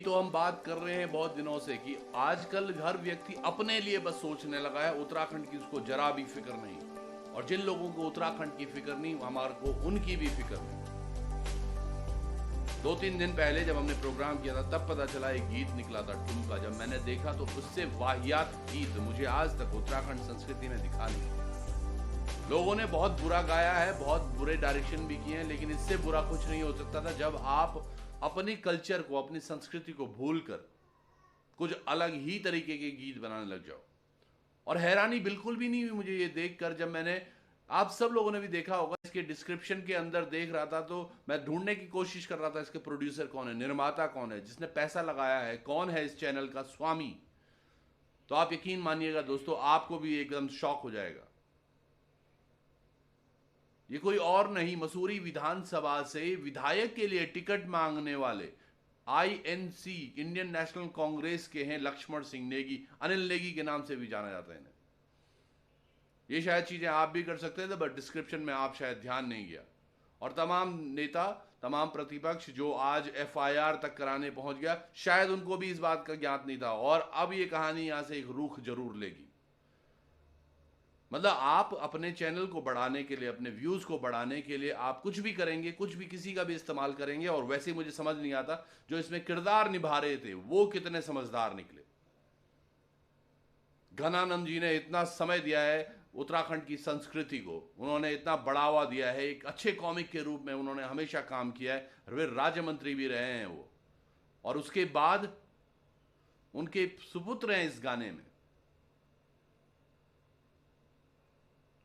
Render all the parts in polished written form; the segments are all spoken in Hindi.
तो हम बात कर रहे हैं बहुत दिनों से कि आजकल हर व्यक्ति अपने लिए बस सोचने लगा है, उत्तराखंड की उसको जरा भी फिक्र नहीं। और जिन लोगों को उत्तराखंड की फिक्र नहीं, हमारे को उनकी भी फिक्र नहीं। 2-3 दिन पहले जब हमने प्रोग्राम किया था तब पता चला एक गीत निकला था ठुमका। जब मैंने देखा तो उससे वाहियात गीत मुझे आज तक उत्तराखंड संस्कृति में दिखा नहीं। लोगों ने बहुत बुरा गाया है, बहुत बुरे डायरेक्शन भी किए हैं, लेकिन इससे बुरा कुछ नहीं हो सकता था जब आप अपनी कल्चर को, अपनी संस्कृति को भूलकर कुछ अलग ही तरीके के गीत बनाने लग जाओ। और हैरानी बिल्कुल भी नहीं हुई मुझे ये देखकर, जब मैंने, आप सब लोगों ने भी देखा होगा, इसके डिस्क्रिप्शन के अंदर देख रहा था तो मैं ढूंढने की कोशिश कर रहा था इसके प्रोड्यूसर कौन है, निर्माता कौन है, जिसने पैसा लगाया है, कौन है इस चैनल का स्वामी। तो आप यकीन मानिएगा दोस्तों, आपको भी एकदम शॉक हो जाएगा। ये कोई और नहीं, मसूरी विधानसभा से विधायक के लिए टिकट मांगने वाले आईएनसी, इंडियन नेशनल कांग्रेस के हैं लक्ष्मण सिंह नेगी। अनिल नेगी के नाम से भी जाना जाता है इन्हें। ये शायद चीजें आप भी कर सकते थे, बट डिस्क्रिप्शन में आप शायद ध्यान नहीं गया। और तमाम नेता, तमाम प्रतिपक्ष जो आज एफआईआर तक कराने पहुंच गया, शायद उनको भी इस बात का ज्ञात नहीं था। और अब ये कहानी यहां से एक रुख जरूर लेगी। मतलब आप अपने चैनल को बढ़ाने के लिए, अपने व्यूज को बढ़ाने के लिए आप कुछ भी करेंगे, कुछ भी, किसी का भी इस्तेमाल करेंगे। और वैसे मुझे समझ नहीं आता जो इसमें किरदार निभा रहे थे वो कितने समझदार निकले। घनानंद जी ने इतना समय दिया है उत्तराखंड की संस्कृति को, उन्होंने इतना बढ़ावा दिया है, एक अच्छे कॉमिक के रूप में उन्होंने हमेशा काम किया है, वे राज्य मंत्री भी रहे हैं वो। और उसके बाद उनके सुपुत्र हैं इस गाने में।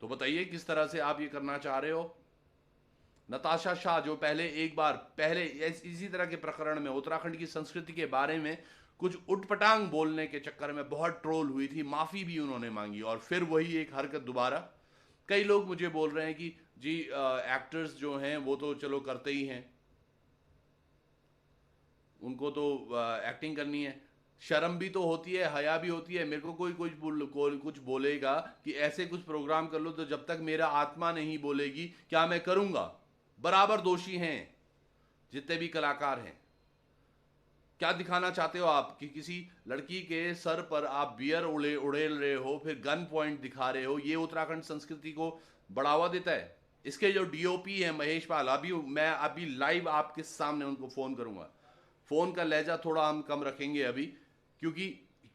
तो बताइए किस तरह से आप ये करना चाह रहे हो। नताशा शाह जो पहले इसी तरह के प्रकरण में उत्तराखंड की संस्कृति के बारे में कुछ उटपटांग बोलने के चक्कर में बहुत ट्रोल हुई थी, माफी भी उन्होंने मांगी, और फिर वही एक हरकत दोबारा। कई लोग मुझे बोल रहे हैं कि जी एक्टर्स जो हैं वो तो चलो करते ही हैं, उनको तो एक्टिंग करनी है, शर्म भी तो होती है, हया भी होती है। मेरे को कोई कुछ बोलेगा कि ऐसे कुछ प्रोग्राम कर लो, तो जब तक मेरा आत्मा नहीं बोलेगी क्या मैं करूंगा। बराबर दोषी हैं जितने भी कलाकार हैं। क्या दिखाना चाहते हो आप कि किसी लड़की के सर पर आप बियर उड़ेल रहे हो, फिर गन पॉइंट दिखा रहे हो। ये उत्तराखंड संस्कृति को बढ़ावा देता है। इसके जो डीओपी है महेश पाल, मैं अभी लाइव आपके सामने उनको फोन करूंगा। फोन का लहजा थोड़ा हम कम रखेंगे अभी, क्योंकि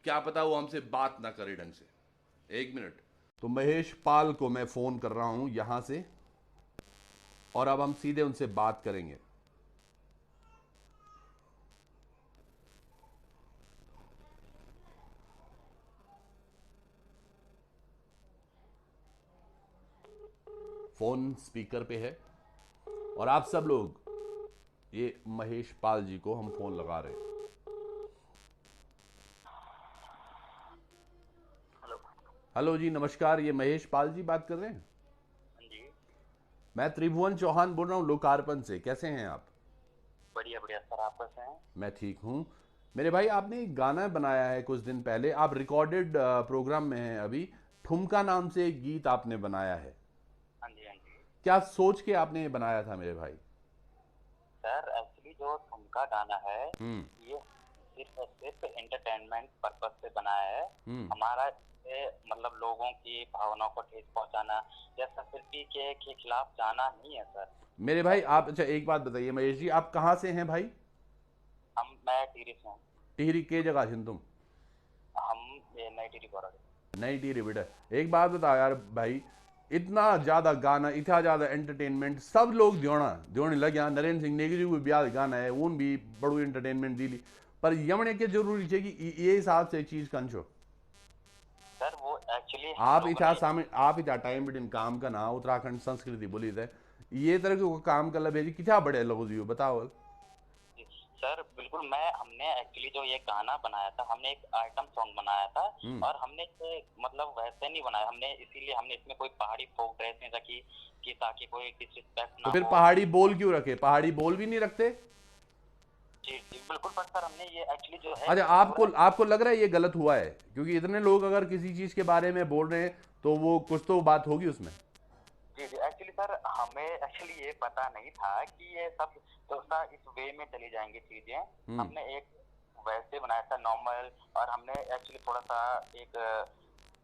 क्या पता वो हमसे बात ना करे ढंग से। एक मिनट। तो महेश पाल को मैं फोन कर रहा हूं यहां से, और अब हम सीधे उनसे बात करेंगे। फोन स्पीकर पे है और आप सब लोग, ये महेश पाल जी को हम फोन लगा रहे हैं। हेलो। हेलो जी, नमस्कार। ये महेश पाल जी बात कर रहे हैं? हाँ जी। मैं त्रिभुवन चौहान बोल रहा हूँ लोकार्पण से। कैसे हैं आप? बढ़िया बढ़िया सर, आप कैसे हैं? मैं ठीक हूँ। मेरे भाई, आपने एक गाना बनाया है कुछ दिन पहले, आप रिकॉर्डेड प्रोग्राम में हैं अभी। ठुमका नाम से एक गीत आपने बनाया है। हाँ जी हाँ जी। क्या सोच के आपने ये बनाया था मेरे भाई? सर एक्चुअली जो ठुमका गाना है, हम्म। ये सिर्फ और सिर्फ एंटरटेनमेंट पर्पस से बनाया है। हम्म। हमारा इससे मतलब लोगों की भावनाओं को ठेस पहुंचाना या संस्कृति के खिलाफ जाना नहीं है सर। मेरे भाई एक्चुअली आप, अच्छा एक बात बताइए महेश जी, आप कहाँ से हैं भाई? मैं टिहरी से हूँ। टिहरी के जगह छिन तुम? हम ये नई टिहरी पर। नहीं टिहरी बेटा। एक बात बताओ यार भाई, इतना ज्यादा गाना, इतना ज्यादा एंटरटेनमेंट, सब लोग जोड़ने लग गया। नरेंद्र सिंह नेगी को ब्याह गाना है, उन भी बड़ू एंटरटेनमेंट दी ली। पर यमने के जरूरी है कि ये हिसाब से चीज कंचो। सर वो एक्चुअली हम लोगों ने आप इतना टाइम बिटिन काम का ना उत्तराखंड संस्कृति बोली थे, ये तरह के काम कर भेजी कितना बड़े लोग दियो बताओ। सर बिल्कुल, हमने एक्चुअली जो ये गाना बनाया था, हमने एक आइटम सॉन्ग बनाया था। और हमने इसे मतलब वैसे नहीं बनाया, हमने इसमें कोई पहाड़ी फोक ड्रेस नहीं रखी कि ताकि कोई डिसरिस्पेक्ट तो ना फिर हो। पहाड़ी बोल क्यों रखे? पहाड़ी बोल भी नहीं रखते? जी जी बिल्कुल, पर सर हमने ये एक्चुअली जो है अच्छा, ये आपको पूरा। आपको लग रहा है ये गलत हुआ है? क्योंकि इतने लोग अगर किसी चीज के बारे में बोल रहे हैं तो वो कुछ तो बात होगी उसमें। जी जी एक्चुअली सर, हमें एक्चुअली ये पता नहीं था कि ये सब तो सर इस वे में चली जाएंगी चीजें। हमने एक बनाया था नॉर्मल, और हमने एक्चुअली थोड़ा सा एक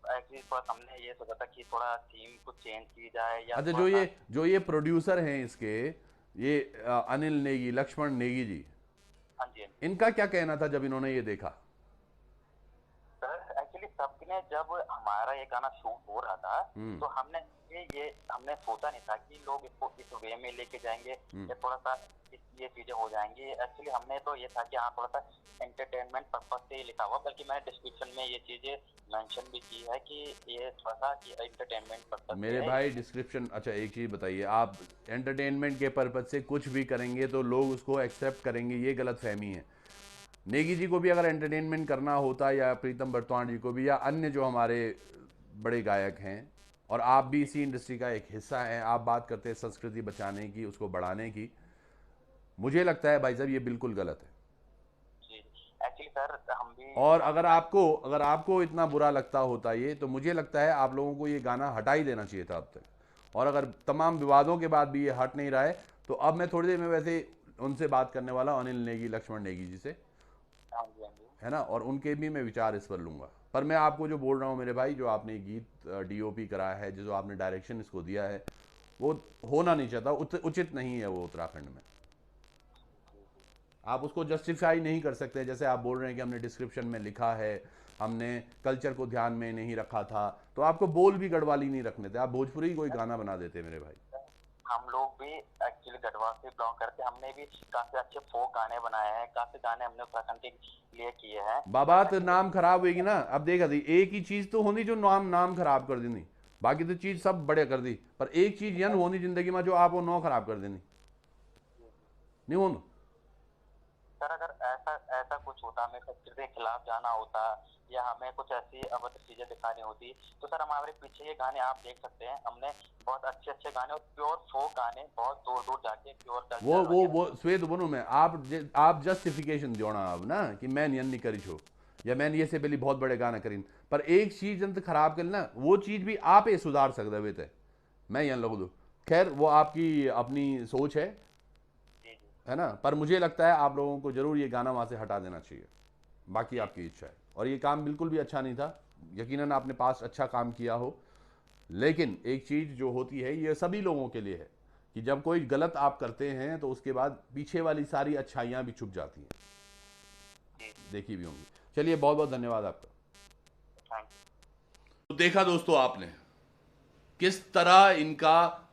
एक्चुअली थोड़ा हमने ये सोचा था कि थोड़ा थीम कुछ चेंज की जाए या अच्छा, थोड़ा सा। जो ये प्रोड्यूसर हैं इसके, ये अनिल नेगी, लक्ष्मण नेगी जी, हाँ जी, हाँ जी। इनका क्या कहना था जब इन्होंने ये देखा? सर एक्चुअली सबने जब हमारा ये गाना शूट हो रहा था तो हमने हमने सोचा नहीं था कि लोग इसको इस वे में लेके जाएंगे या थोड़ा सा ये चीजें हो जाएंगी। एक्चुअली हमने तो ये था कि हाँ थोड़ा सा एंटरटेनमेंट पर्पज से ही लिखा हुआ, बल्कि मैंने डिस्क्रिप्शन में ये चीजें मेंशन भी की है कि ये थोड़ा सा कि एंटरटेनमेंट पर्पज मेरे भाई डिस्क्रिप्शन, अच्छा एक चीज़ बताइए, आप एंटरटेनमेंट के पर्पज से कुछ भी करेंगे तो लोग उसको एक्सेप्ट करेंगे, ये गलत फहमी है। नेगी जी को भी अगर एंटरटेनमेंट करना होता, या प्रीतम बर्तवान जी को भी, या अन्य जो हमारे बड़े गायक हैं, और आप भी इसी इंडस्ट्री का एक हिस्सा हैं, आप बात करते हैं संस्कृति बचाने की, उसको बढ़ाने की, मुझे लगता है भाई साहब ये बिल्कुल गलत है। एक्चुअली सर हम भी, और अगर आपको इतना बुरा लगता होता ये, तो मुझे लगता है आप लोगों को ये गाना हटा ही देना चाहिए था अब तक। और अगर तमाम विवादों के बाद भी ये हट नहीं रहा है, तो अब मैं थोड़ी देर में वैसे उनसे बात करने वाला हूं, अनिल नेगी, लक्ष्मण नेगी जी से, है ना, और उनके भी मैं विचार इस पर लूँगा। पर मैं आपको जो बोल रहा हूँ मेरे भाई, जो आपने गीत डीओपी कराया है, जो आपने डायरेक्शन इसको दिया है, वो होना नहीं चाहता, उचित नहीं है वो उत्तराखंड में। आप उसको जस्टिफाई नहीं कर सकते, जैसे आप बोल रहे हैं कि हमने डिस्क्रिप्शन में लिखा है, हमने कल्चर को ध्यान में नहीं रखा था, तो आपको बोल भी गढ़वाली नहीं रखने थे, आप भोजपुरी कोई गाना बना देते मेरे भाई। हम लोग भी एक्चुअली गढ़वाल से बिलोंग करते हैं, हमने भी काफी अच्छे फोक गाने बनाए हैं, काफी गाने हमने उत्तराखंड के लिए किए हैं। बाबा तो नाम खराब होगी ना, अब देखा दी एक ही चीज तो होनी जो नाम खराब कर देनी, बाकी तो चीज सब बड़े कर दी, पर एक चीज यन होनी जिंदगी में जो आप वो नौ खराब कर देनी नहीं हो। सर अगर ऐसा कुछ होता, हमें संस्कृति के खिलाफ जाना होता या हमें कुछ ऐसी अभद्र चीजें दिखानी होती, तो सर हमारे पीछे ये गाने आप देख सकते हैं, हमने बहुत अच्छे अच्छे गाने और प्योर फोक गाने बहुत दूर दूर जाके प्योर वो श्वेत बनू में आप जस्टिफिकेशन देना अब ना कि मैं नहीं करी छो, या मैंने ये से पहले बहुत बड़े गाना करीन, पर एक चीज जंत खराब कर ना, वो चीज भी आप ही सुधार सकते हुए थे, मैं यहाँ लगू दू। खैर वो आपकी अपनी सोच है ना, पर मुझे लगता है आप लोगों को जरूर ये गाना वहाँ से हटा देना चाहिए, बाकी आपकी इच्छा है। और ये काम बिल्कुल भी अच्छा नहीं था, यकीनन आपने पास अच्छा काम किया हो, लेकिन एक चीज़ जो होती है ये सभी लोगों के लिए है कि जब कोई गलत आप करते हैं तो उसके बाद पीछे वाली सारी अच्छाइयाँ भी छुप जाती हैं, देखी भी होंगी। चलिए बहुत बहुत धन्यवाद आपका। तो देखा दोस्तों आपने किस तरह इनका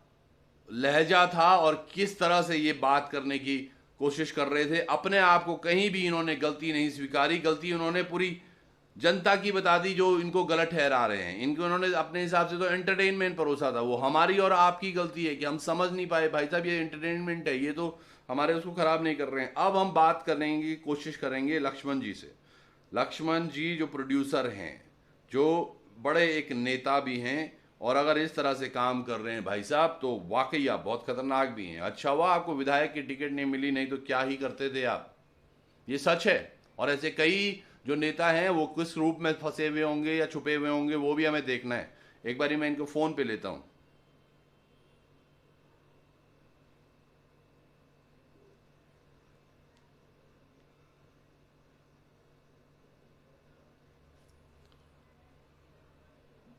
लहजा था और किस तरह से ये बात करने की कोशिश कर रहे थे। अपने आप को कहीं भी इन्होंने गलती नहीं स्वीकारी, गलती उन्होंने पूरी जनता की बता दी जो इनको गलत ठहरा रहे हैं। इनको उन्होंने अपने हिसाब से तो एंटरटेनमेंट परोसा था, वो हमारी और आपकी गलती है कि हम समझ नहीं पाए भाई साहब ये एंटरटेनमेंट है, ये तो हमारे उसको खराब नहीं कर रहे हैं। अब हम बात करेंगे, कोशिश करेंगे लक्ष्मण जी से। लक्ष्मण जी जो प्रोड्यूसर हैं, जो बड़े एक नेता भी हैं, और अगर इस तरह से काम कर रहे हैं भाई साहब तो वाकई आप बहुत खतरनाक भी हैं। अच्छा हुआ आपको विधायक की टिकट नहीं मिली, नहीं तो क्या ही करते थे आप, ये सच है। और ऐसे कई जो नेता हैं वो किस रूप में फंसे हुए होंगे या छुपे हुए होंगे वो भी हमें देखना है। एक बारी मैं इनको फोन पे लेता हूं।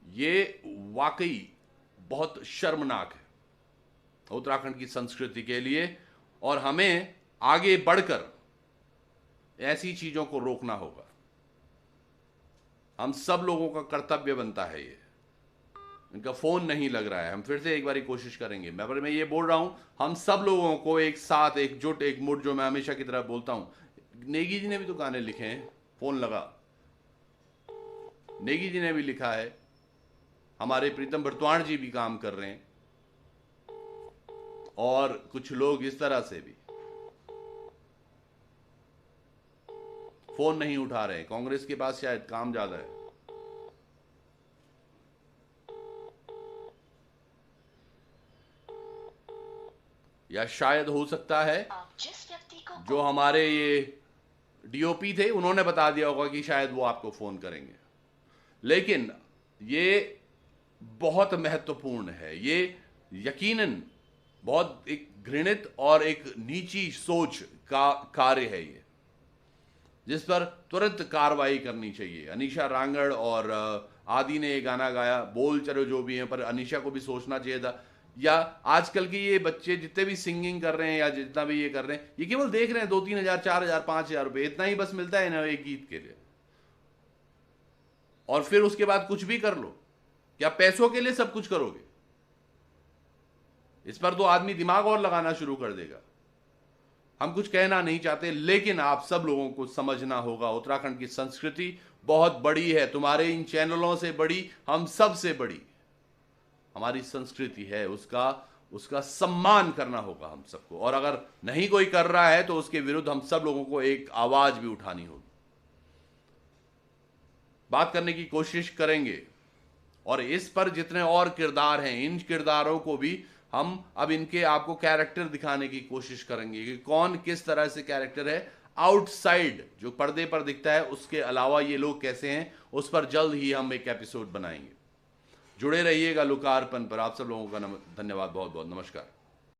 ये वाकई बहुत शर्मनाक है उत्तराखंड की संस्कृति के लिए, और हमें आगे बढ़कर ऐसी चीजों को रोकना होगा। हम सब लोगों का कर्तव्य बनता है ये। इनका फोन नहीं लग रहा है, हम फिर से एक बारी कोशिश करेंगे। मैं ये बोल रहा हूं, हम सब लोगों को एक साथ, एकजुट, एक मुठ, जो मैं हमेशा की तरह बोलता हूं। नेगी जी ने भी तो गाने लिखे हैं, फोन लगा, नेगी जी ने भी लिखा है, हमारे प्रीतम बर्तवान जी भी काम कर रहे हैं, और कुछ लोग इस तरह से भी फोन नहीं उठा रहे। कांग्रेस के पास शायद काम ज्यादा है। या शायद हो सकता है जो हमारे ये डीओपी थे उन्होंने बता दिया होगा कि शायद वो आपको फोन करेंगे। लेकिन ये बहुत महत्वपूर्ण है, ये यकीनन बहुत एक घृणित और एक नीची सोच का कार्य है ये। जिस पर तुरंत कार्रवाई करनी चाहिए। अनीशा रांगड़ और आदि ने ये गाना गाया, बोल चलो जो भी हैं, पर अनीशा को भी सोचना चाहिए था। या आजकल के ये बच्चे जितने भी सिंगिंग कर रहे हैं या जितना भी ये कर रहे हैं, ये केवल देख रहे हैं 2-3 हज़ार, 4,000, 5,000 रुपये, इतना ही बस मिलता है ना एक गीत के लिए, और फिर उसके बाद कुछ भी कर लो। क्या पैसों के लिए सब कुछ करोगे? इस पर तो आदमी दिमाग और लगाना शुरू कर देगा। हम कुछ कहना नहीं चाहते, लेकिन आप सब लोगों को समझना होगा, उत्तराखंड की संस्कृति बहुत बड़ी है, तुम्हारे इन चैनलों से बड़ी, हम सब से बड़ी हमारी संस्कृति है। उसका सम्मान करना होगा हम सबको, और अगर नहीं कोई कर रहा है तो उसके विरुद्ध हम सब लोगों को एक आवाज भी उठानी होगी, बात करने की कोशिश करेंगे। और इस पर जितने और किरदार हैं, इन किरदारों को भी हम अब इनके आपको कैरेक्टर दिखाने की कोशिश करेंगे कि कौन किस तरह से कैरेक्टर है, आउटसाइड जो पर्दे पर दिखता है उसके अलावा ये लोग कैसे हैं, उस पर जल्द ही हम एक एपिसोड बनाएंगे। जुड़े रहिएगा लोकार्पण पर। आप सब लोगों का धन्यवाद, बहुत बहुत नमस्कार।